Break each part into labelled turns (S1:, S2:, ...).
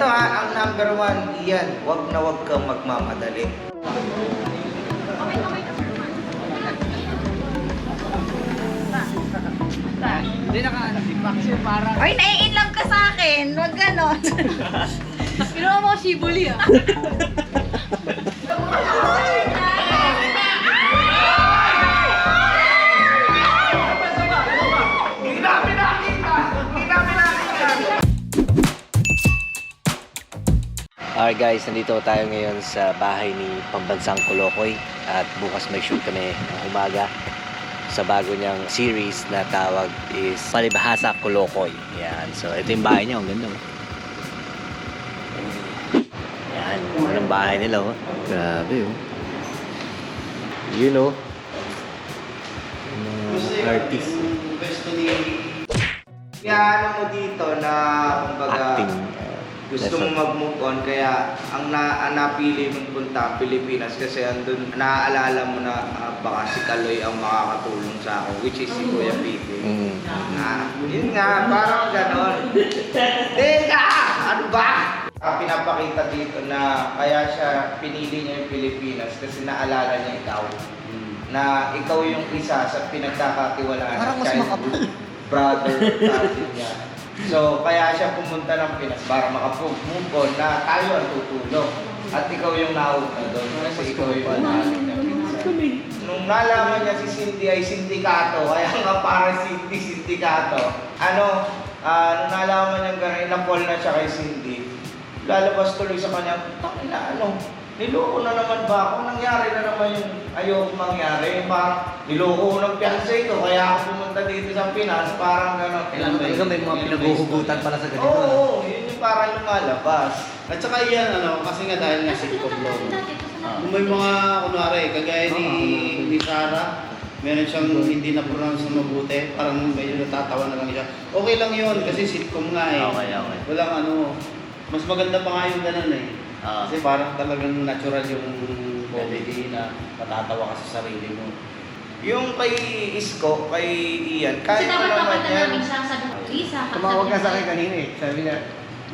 S1: Ito ang number 1, Ian. Wag na wag kang magmamadali.
S2: Hindi naka-anak si Pax yung parang...
S3: Ay, nai-in lang ka sa akin. Huwag ganon.
S4: Ginawa mo shibuli ah.
S5: Alright guys, nandito tayo ngayon sa bahay ni Pambansang Kolokoy at bukas may shoot kami ng umaga sa bago niyang series na tawag is Palibhasa Kolokoy. Yan, so ito yung bahay niya, ang ganda. Yan, anong bahay nila oh. Grabe oh. You know, artist.
S1: Kaya ano mo dito na kumbaga
S5: Acting.
S1: gusto mong mag-move on, kaya ang napili mong punta Pilipinas kasi andun naaalala mo na baka si Kaloy ang makakatulong sa akin, which is si Kuya Pipe. Yun nga, parang gano'n. Teka! Ano ba? Pinapakita dito na kaya siya pinili niya yung Pilipinas kasi naalala niya ikaw. Na ikaw yung isa sa pinagkakatiwalaan
S2: Parang mas
S1: childhood brother, cousin niya. So, kaya siya pumunta ng Pinas para makapag-move on na tayo ang tutulong. At ikaw yung nauna doon kasi ikaw yung namin na pinsan. Nung nalaman niya si Cindy ay sindikato, kaya nga para Cindy, sindikato. Nung nalaman niya gano'n, na-call na siya kay Cindy. Lalabas tuloy sa kanya, niloko na naman ba ako? Nangyari na naman yung ayoko mangyari. Parang niloko ko ng fiancé ko, kaya ako pumunta dito sa Pinas, parang gano'n.
S2: Ikaw may mga pinaghuhugutan pala sa ganito.
S1: Oo, yun yung parang lumalabas.
S6: At saka yan, kasi nga dahil nga sitcom law. Kung may mga, kunwari, kagaya ni Sarah, meron siyang hindi na-pronounce na mabuti, parang medyo natatawa na lang siya. Okay lang yun, kasi sitcom nga eh.
S5: Okay.
S6: Walang mas maganda pa nga yung ganun eh. Kasi parang talagang natural yung comedy na matatawa ka sa sarili mo.
S1: Yung kay Isko, kay Ian,
S4: Kasi
S1: kahit mo
S4: dapat
S1: naman
S4: kapag
S1: yan.
S4: namin siya sabi ko, Lisa,
S2: Tumawag ka sa akin kanina eh. Sabi niya,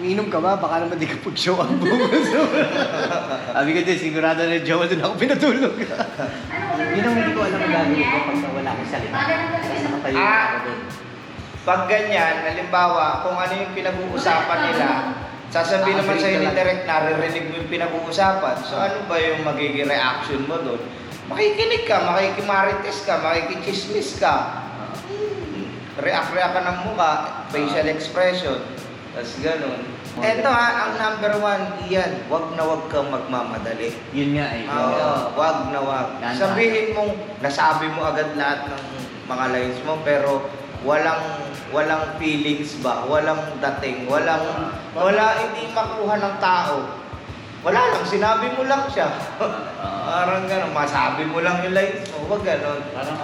S2: umiinom ka ba? Baka naman di ka pag-show ang bukas. Sabi ko din, sigurado na Joel doon ako pinatulog. Yun ang hindi ko alam ang gagawin ko pag wala akong salita. Kasi nakatayo ako doon.
S1: Pag ganyan, halimbawa, kung ano yung pinag-uusapan nila, sasabihin naman sa'yo ni Direk, naririnig mo yung pinag-uusapan. So ano ba yung magiging reaction mo doon? Makikinig ka, makikimarites ka, makikichismis ka. React ka ng mukha, facial expression. Tapos ganun. Ito ang number 1, Ian. Wag na wag kang magmamadali.
S2: Yun nga eh.
S1: Wag na wag. Sabihin mong, nasabi mo agad lahat ng mga lines mo, pero walang feelings ba, walang dating, hindi makuha ng tao. Wala lang, sinabi mo lang siya. Parang gano'n, masabi mo lang yung lines mo, wag gano'n.
S6: Parang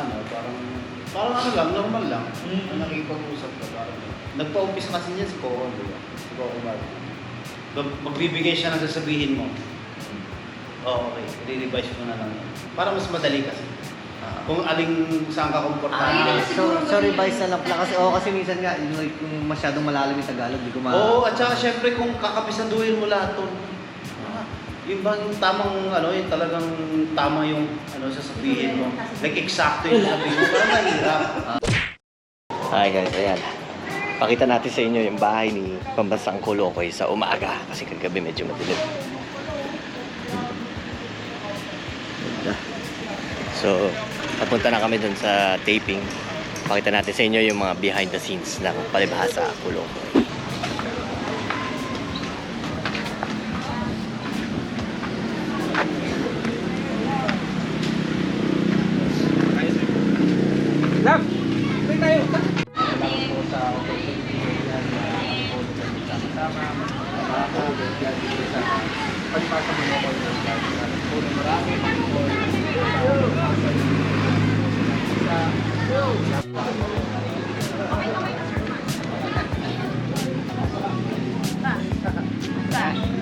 S6: lang, normal lang. Nakikipag-usap ka parang. Nagpa-umpisa kasi niya si Coco, di ba? Si Coco Martin. Magbibigay siya ng sasabihin mo. Okay, re-revise mo na lang. Para mas madali kasi. Kung saan ka komportable.
S2: Sorry, Vice na lang pala kasi kasi minsan nga, kung masyadong malalim yung Tagalog, di ko
S6: Oo, at saka syempre kung kakabisaduhin mo lahat to, yung bang tamang yung talagang tama yung sasabihin mo. Like eksakto yung sasabihin mo, parang mahirap.
S5: Hi guys, ayan. Pakita natin sa inyo yung bahay ni Pambansang Kolokoy sa umaga kasi kagabi medyo madilim. So, napunta na kami dun sa taping. Pakita natin sa inyo yung mga behind the scenes ng Palibhasa Kolokoy.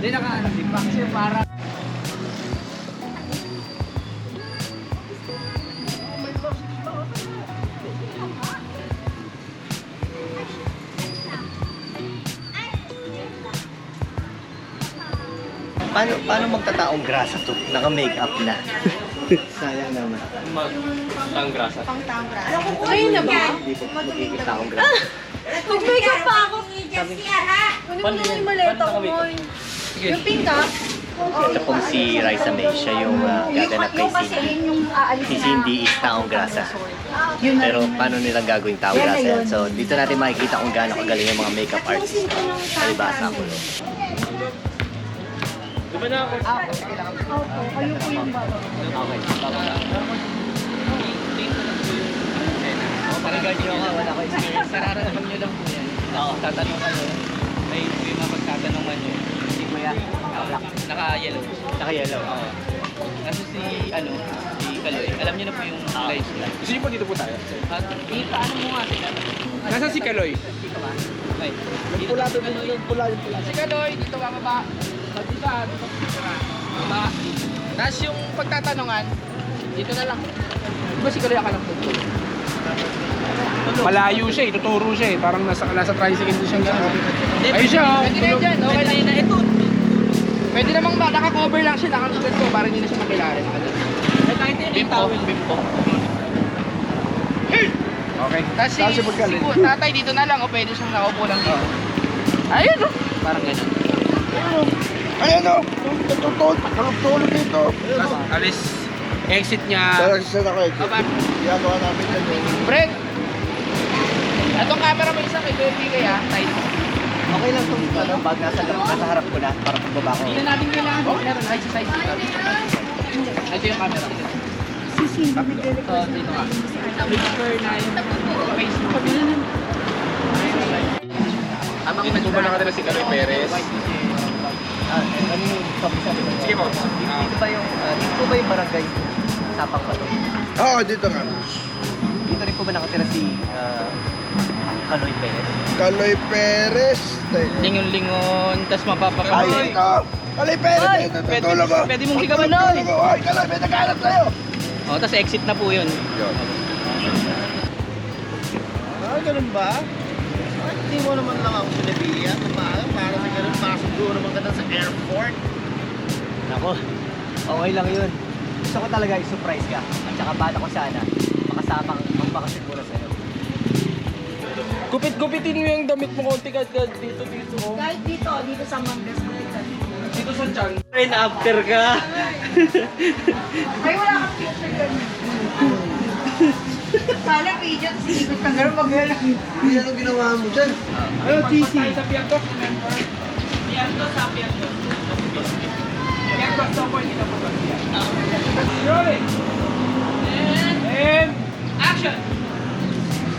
S2: Hindi naka-anak si Pax yung parang... Paano magtataong grasa to? Naka-makeup na. Sayang naman.
S4: Ngayon na ba?
S2: Hindi po magiging taong grasa.
S3: Mag-makeup pa ako.
S4: Kunin mo na yung maleta ko, Moy. Yung pink ka?
S2: Ito pong si Raisa May. Siya yung gaganap kay Cindy.
S3: yung aalis
S2: Si Cindy is taong grasa. Pero paano nilang gagawing taong grasa yan? So dito natin makikita kung gaano kagaling yung mga makeup artist. Palibhasa ko.
S3: Opo, kayo po yung baba.
S2: Okay. Parang nyo ka, wala ko experience. Nararamdaman nyo lang po yan. Oo. Tatanong kayo. May mga pagtatanungan nyo. Si Kuya, naka-yellow. Naka-yellow, oo. Kaso si Kaloy, alam niyo na po yung guys nila.
S7: Gusto niyo po dito po tayo?
S2: At paano mo nga sila?
S7: Nasaan si Kaloy?
S2: Dito ba? Okay.
S7: Yung pula doon, yung pula. Si Kaloy, dito ka baba. Dito ka, dito ka. Baba. Tapos yung pagtatanungan, dito na lang. Di ba si Kaloy akala ko? Malayo siya eh, tuturo siya eh. Parang nasa tricycle din siya gano'n. Ayun siya oh. Pwede na yun dyan, okay na yun na ito. Pwede namang naka-cover lang siya, naka-cover ko para hindi na siya makilala. Bimpo. Okay. Tapos si tatay dito na lang o pwede siyang nakaupo lang dito. Ayun o. Parang gano'n. Ayun o. Tulog dito. Tapos alis. Exit niya.
S6: Saan ako exit? Ginagawa namin yan.
S7: Fred! Itong camera mo isa kay Baby kaya, tight.
S2: Okay lang itong bag nasa harap ko na para pagbaba ko.
S7: Hindi na natin kailangan. Meron, exercise dito. Ito yung camera. Dito ka. Picture na yung Facebook. Amang nagbuba na ka na si Kaloy Perez.
S2: Ano yung sabi mo?
S7: Sige po.
S2: Dito ba yung barangay? Sapang pa to?
S6: Oo, dito nga.
S2: Dito rin po ba nakatira si Kaloy Perez?
S6: Kaloy Perez.
S7: Lingon-lingon, tas mapapakamoy.
S6: ito! Kaloy Perez! Tutulog ko!
S7: Pwede mong ligawan nun.
S6: Ay, Kaloy, may naghanap sa'yo!
S7: O, tas exit na po yun.
S6: Ganun ba? Hindi mo naman lang ako sinabihan. Para sa ganun, pasok naman ka na sa airport.
S2: Nako, okay lang yun. Gusto ko talaga i-surprise ka. At saka bala ko sana makasama ang bakasyon muna sa'yo.
S7: Gupit-gupitin mo yung damit mo konti dito. Oh.
S3: Kahit dito sa Mangas,
S7: Dito sa tiyan.
S2: Train after ka.
S3: ay wala kang picture ganun. Sana video, tapos ikot kang gano'n mag-alang.
S6: Hindi ano ginawa mo dyan?
S7: Ano, TC? Sa Pianto, remember? Pianto sa Pianto. Pianto, sa point dito po. Rolling! And action!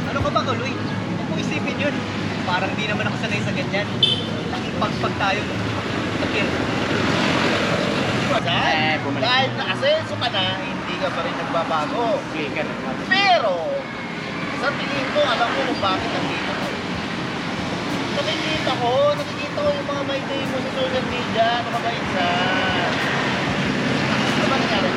S2: Ano ka ba, Kaloy? Huwag mong isipin yun. Parang di naman ako sanay sa ganyan. Nakipagpag tayo. Takir.
S6: Kahit nakasenso ka na, hindi ka pa rin nagbabago. Pero, sa tingin ko, alam ko kung bakit nandito ko. Nakikita ko yung mga may day mo sa social media, nakabait sa... Ano ba nangyari?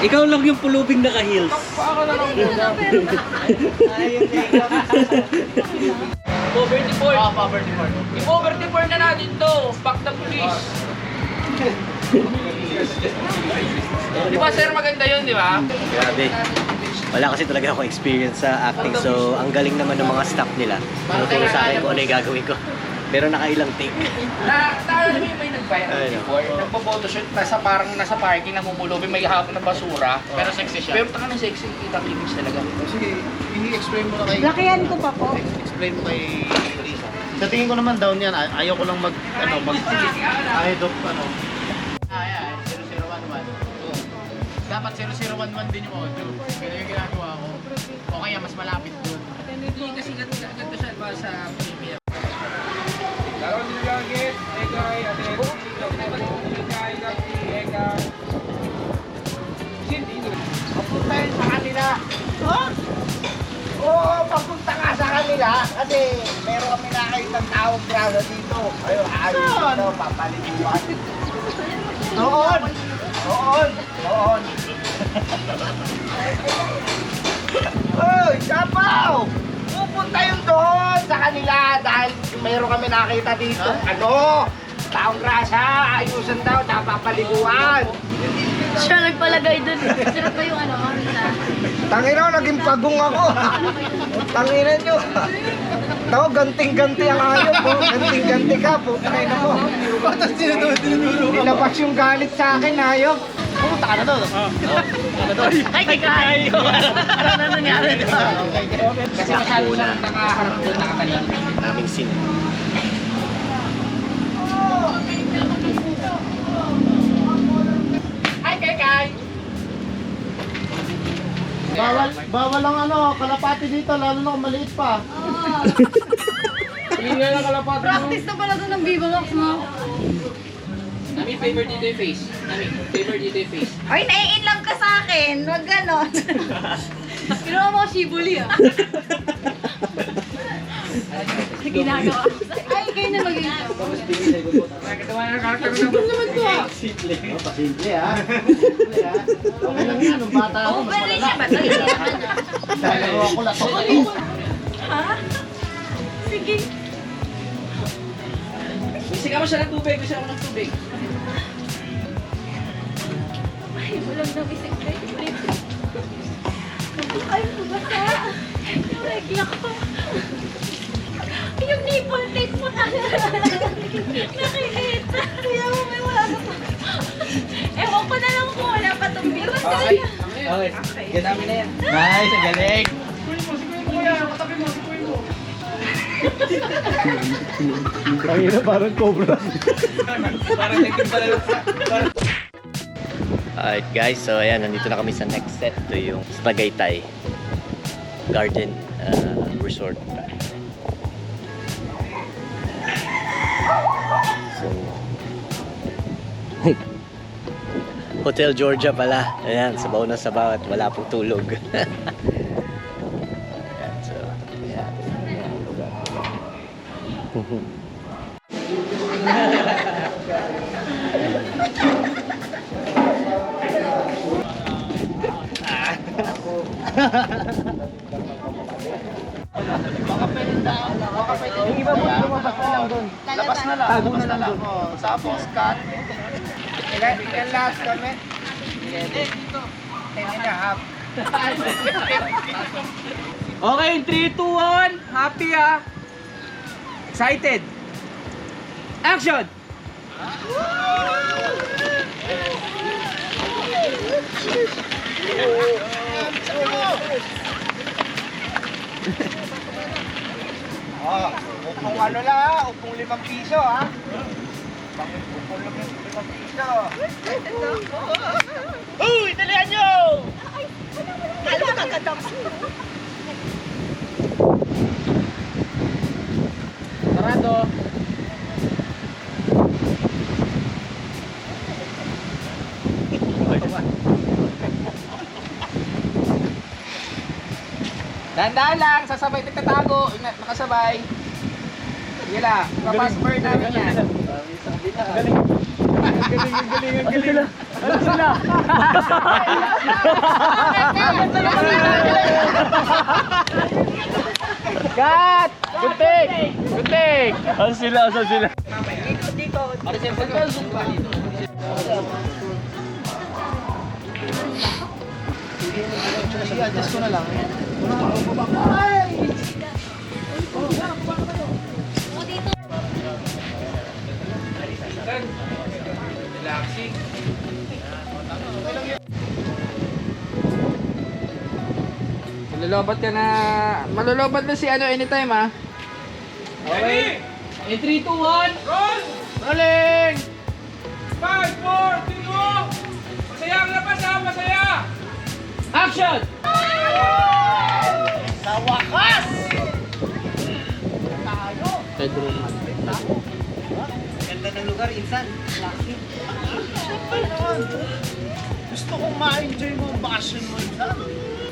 S2: Ikaw lang yung pulubing naka-heels.
S7: Ako na lang muna. Poverty board. Poverty board. I-poverty board na natin to. Back the police. Di ba sir, maganda yun, di ba?
S2: Grabe. Wala kasi talaga ako experience sa acting. So, ang galing naman ng mga staff nila. Tinuturo sa akin kung ano yung gagawin ko. Pero nakailang take.
S7: Talo naman yung may nag-viral
S2: Ayun.
S7: before. Nagpo-photoshoot, nasa parking, namumulubin, may hapon na basura. Pero sexy siya. Pero taka ng sexy, kitang image talaga.
S6: Sige, i-explain mo na kay...
S3: Lakihan ko pa po.
S6: Explain mo kay Teresa. Sa tingin ko naman down yan, ayaw ko lang ahead of 0011.
S7: Dapat 0011 din yung audio. Kaya yung ginagawa ko. O kaya mas malapit dun. Hindi kasi ganito siya ba sa premiere. Lalo din nagagit, Egay, Ate Egay, Cindy.
S6: Papunta yun sa kanila. Huh? Oo, papunta nga sa kanila. Kasi meron kami nakakitang tawag grasa dito. Ayun, ayun dito, papaliguan. Doon! Uy, Sapaw! Pupunta yun doon sa kanila dahil
S7: mayroon kami nakita dito. Ano? Taong grasa, ayusan daw, napapaliguan.
S4: Siya nagpalagay dun. Sarap ba yung ano?
S1: Tangina, naging pagong ako. Tangina nyo. Tao, ganting-ganti ang ayop po. Ganting-ganti ka po. Tangina mo. Ilabas yung galit sa akin, ayop.
S2: Pumunta ka na doon.
S4: Ay, kikain!
S2: Ano nangyari?
S7: Kasi masyado siyang nakaharap doon, nakatalino.
S5: Naming scene.
S7: Ay, kay!
S6: Bawal ang kalapati dito, lalo na kung maliit pa.
S7: Hindi na kalapati mo.
S4: Practice na pala doon ng Viva Max mo.
S7: Nami, favor dito yung face. Nami, favor dito yung face.
S3: Ay, nai-in lang ka sa akin. Wag ganon.
S4: Ginawa mo ko shibuli ah. Ginagawa. Ay, kayo na mag-iisip.
S7: Nakatawa na nakakatawa naman to ah.
S6: Pasimple ha. Okay lang yan, nung bata ako, mas
S4: Over siya ba?
S6: Dahil ako lato.
S4: Ha? Sige.
S7: Bisig mo siya ng tubig, bisig ako ng tubig.
S4: Ay, walang nabisig kayo. Ay, bumasa. Regla ko. Yung nipple tape mo na. Nakikita. Kaya mo may wala na pa. Ewan ko na lang kung wala pa itong beer.
S7: Okay. Okay. Ganami na yan.
S2: Nice, ang galing. Tangina, parang cobra.
S5: Alright guys, so ayan, nandito na kami sa next set. Ito yung Tagaytay Garden Resort. So, Hotel Georgia pala. Ayan, sabaw na sabaw at wala pong tulog. Ayan, so, ayan.
S2: Yung iba mo, lumabas na lang doon.
S7: Labas na lang.
S2: Tago na lang doon.
S7: Tapos cut. Ilan last kami? Dito. 10.5. Okay, 3, 2, 1. Happy ah. Excited. Action! Upong ano lang ha, upong 5 piso ha. Upong 5 piso. Uy, dalihan nyo!
S3: Ano ka kadam?
S7: Sarado. Dahan-dahan lang, sasabay tagtatago, nakasabay. Sige lang, papaspur namin yan. Cut! Gunting! Gunting!
S2: Asan sila?
S6: I-adjust ko na lang.
S7: Relaxing. Malolobat ka na. Malolobat na si ano anytime ha. Okay. In 3, 2, 1. Roll! Rolling! 5, 4, 3, 2. Masaya ang labas ha, masaya! Action! Sa wakas! Pedro
S2: Ganda ng lugar, insan.
S6: Gusto kong ma-enjoy mo ang bakasyon mo.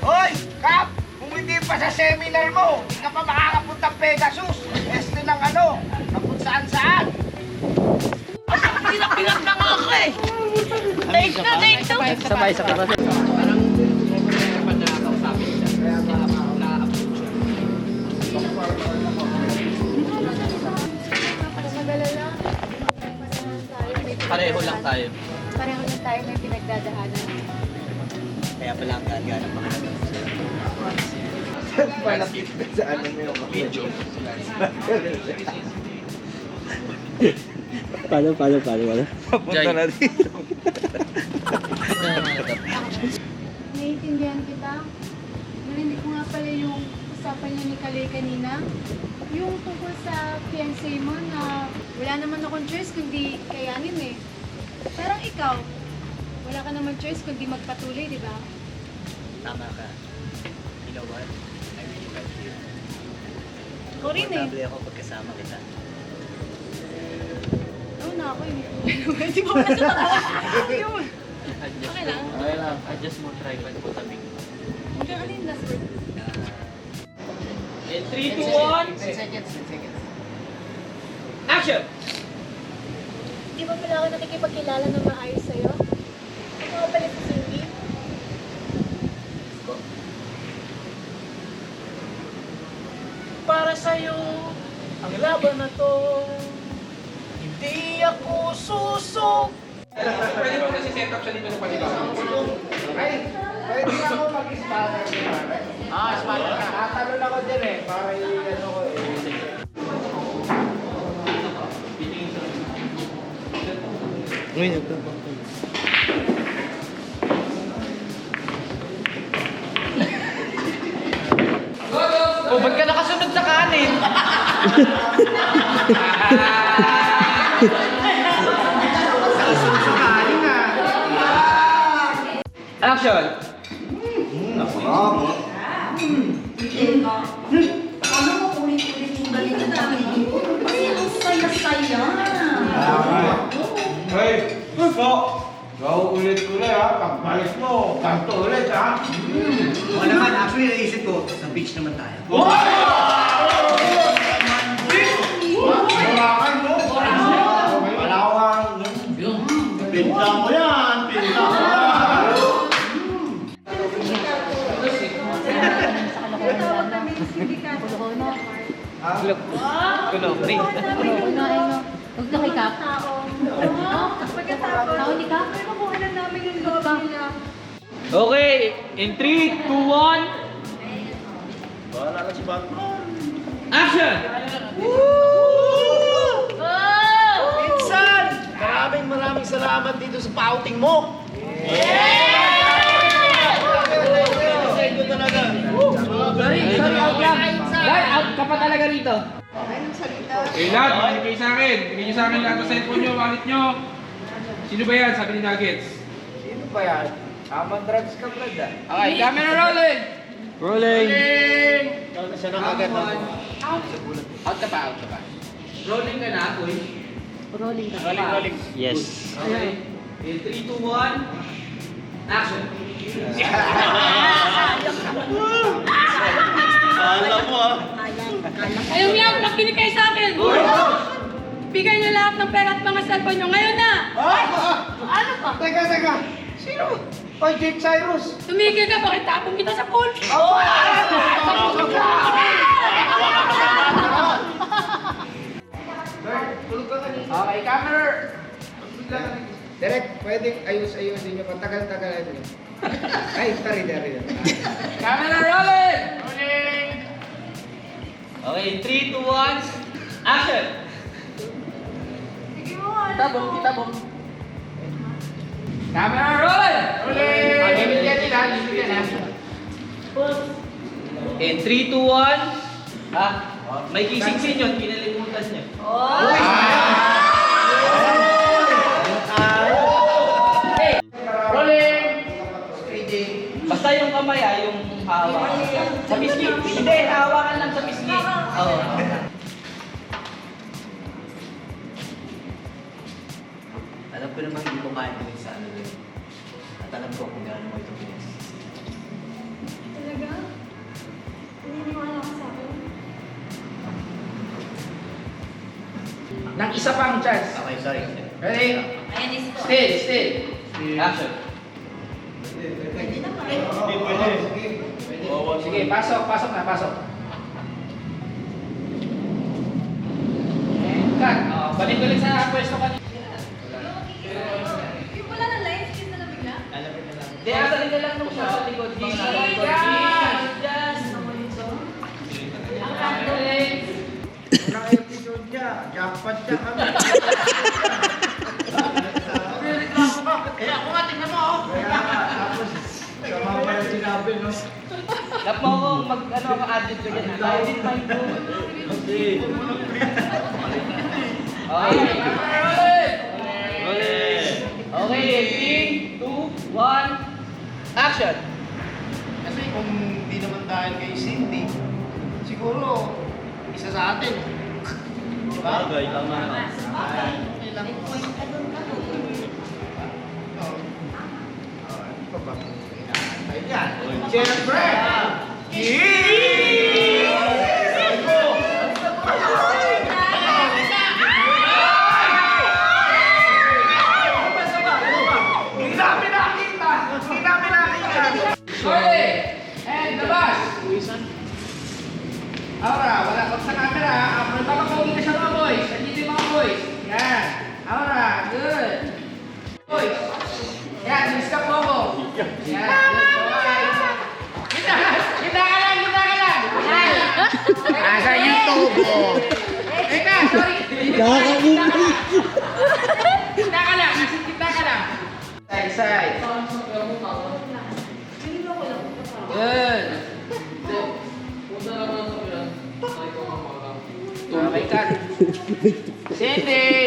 S7: Hoy! Kap! Kung hindi pa sa seminar mo, hindi ka pa makakapunta Pegasus. Este ng ano, na kung saan-saan.
S4: Pinag na nga ako eh. Take two.
S2: Sabay.
S7: Parang pa nakakausapin siya. Kaya na-approach siya. Pareho lang tayo.
S4: Pareho lang tayo may pinagdadaanan.
S2: Kaya pala ang gagana ng mga
S1: Malapit na sa ano mo yung video.
S5: Paano?
S1: Papunta na dito.
S4: Naiintindihan kita. Narinig ko nga pala yung usapan niyo ni Kalay kanina. Yung tungkol sa fiancé mo na wala naman akong choice kundi kayanin eh. Parang ikaw, wala ka naman choice kundi magpatuloy, di ba?
S2: Tama ka. You know what? I really love you.
S4: Ikaw rin eh.
S2: Komportable ako pagkasama kita.
S4: Oo na ako eh. Di ba wala sa tawa? Yun. Okay lang.
S7: Adjust mo tripod mo tabi.
S4: Hanggang ano yung last word?
S7: In 3, 2, 1.
S2: 10 seconds.
S7: Action!
S4: Di ba pala ako nakikipagkilala ng maayos sa'yo? Ako nga pala si Cindy.
S7: Para sa'yo, ang laban na to, hindi ako susok.
S1: Pwede mo kasi set up siya dito ng palibaw. Ay, pwede ako mag-spatter.
S7: Spatter ka.
S1: Tatalon ako din eh, para i-ano ko eh.
S7: O, ba't ka nakasunod sa kanin? Action!
S3: Ano mo ulit-ulit yung galing namin? Kasi ang saya-saya.
S1: Hey, gusto! Go ulit-ulit ha, pagbalik mo, ganito ulit ha.
S2: Oo naman, actually naisip ko, sa beach naman tayo.
S1: Hawakan mo! Malawang!
S6: Pinta mo yan! Pinta mo yan!
S7: Kuno, ring.
S4: Huwag na kay Kap.
S3: Pagkatapos,
S4: Tao ni Kap.
S3: ano kung alam namin yung loob nila?
S7: Okay, in 3, 2, 1.
S6: Wala ka si Batman.
S7: Action!
S6: Pinsan! Maraming salamat dito sa pouting mo. Thank you talaga.
S7: Sorry, out lang. Guys, out ka pa talaga rito.
S3: Anong salita?
S8: Eh, lahat, makinig kayo sa akin. Bigyan niyo sa akin lahat ng cellphone niyo, wallet niyo. Sino ba yan? Sabi ni Nuggets.
S1: Sino ba yan? Amang drugs ka, Brad ah.
S7: Okay, camera rolling!
S5: Rolling!
S6: Siya na agad.
S7: Out ka pa. Rolling ka na, uy.
S4: Rolling ka.
S6: Rolling.
S5: Yes.
S7: Okay. In 3, 2, 1. Action!
S6: Alam mo ah.
S4: Ayaw yan, nakinig kayo sa akin. Bigay niyo lahat ng pera at mga cellphone niyo ngayon na.
S1: Ano pa? Teka. Sino? Oh, Jake Cyrus.
S4: Tumigil ka, bakit tapong kita sa pool?
S1: Tulog ka kanina.
S7: Okay, camera!
S1: Direk, pwedeng ayus-ayusin nyo. Patagal-tagal nyo. Ay, sorry.
S7: Camera rolling! Okay, in 3, 2, 1. Action! Tabong. Camera rolling! Limit yan nila, In 3, 2, 1. May kising-sin yun, kinalimutan niya. Rolling! Basta yung kamay yung hawak. Sa pisngi. Hindi, hawakan lang sa pisngi. Oo.
S2: Alam ko naman hindi ko kaya gawin sa ano rin. At alam ko kung gaano mo ito pinis.
S4: Talaga? Naniniwala ka sa akin?
S7: Nang isa pang chance.
S2: Okay, sorry.
S7: Ready?
S3: Ayan is ko.
S7: Still. Action.
S3: Pwede naman.
S6: Hindi pwede.
S7: Sige, pasok na. And cut. Balik ulit sa pwesto kanina.
S6: Jackpot siya kami.
S7: Eh, ako nga, tingnan mo, oh.
S6: Tapos, sama pa rin sinabi, no?
S7: Lap mo ako, mag-adjust ka dyan. Tayo din tayo po. Okay, 3, 2, 1, action!
S6: Kasi kung di naman dahil kay Cindy, siguro, isa sa atin. Di ba? Tama na. Okay lang. Siyempre!
S7: Okay! And labas! Aura, wala pag sa camera, magpapakawin ka sa mga boys. Andito yung mga boys. Yan. Aura, good. Boys. Yan, miss ka po ako. Yan, good. Kita ka lang, kita ka lang. Nasa YouTube mo. Teka, sorry. Kita ka lang, nasa kita ka lang. Side. Good. Okay, cut. Cindy!